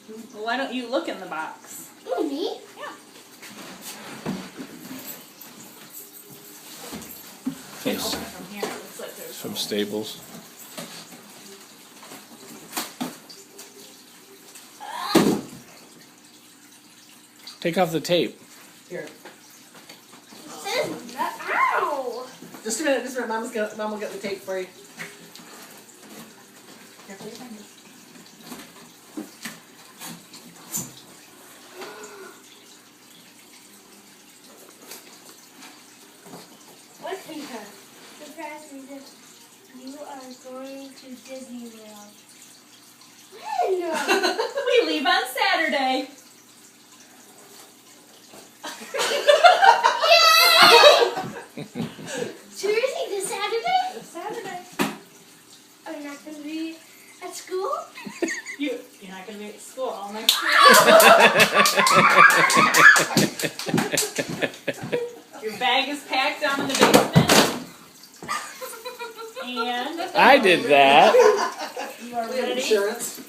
Well, why don't you look in the box? Oh, me? Yeah. From, Open it from here. It looks like there's from Staples. Take off the tape. Here. It says that. Ow! Just a minute, Mom will get the tape for you. Careful your fingers. What's Peter? Surprise me that you are going to Disney World. When? We leave on Saturday. Seriously, this Saturday? Saturday. Are you not going to be at school? You're not going to be at school all next week. Your bag is packed down in the basement. And I did that. you are We have ready. insurance.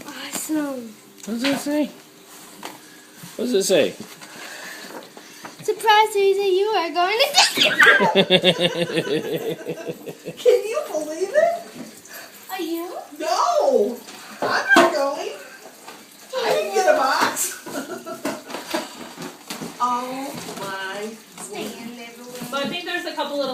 Awesome. What does it say? What does it say? Surprise, Teresa, you are going to Disney World. Can you believe it? Are you? No! I'm not going. I didn't get a box. Oh my. Stay in there, balloon. So I think there's a couple little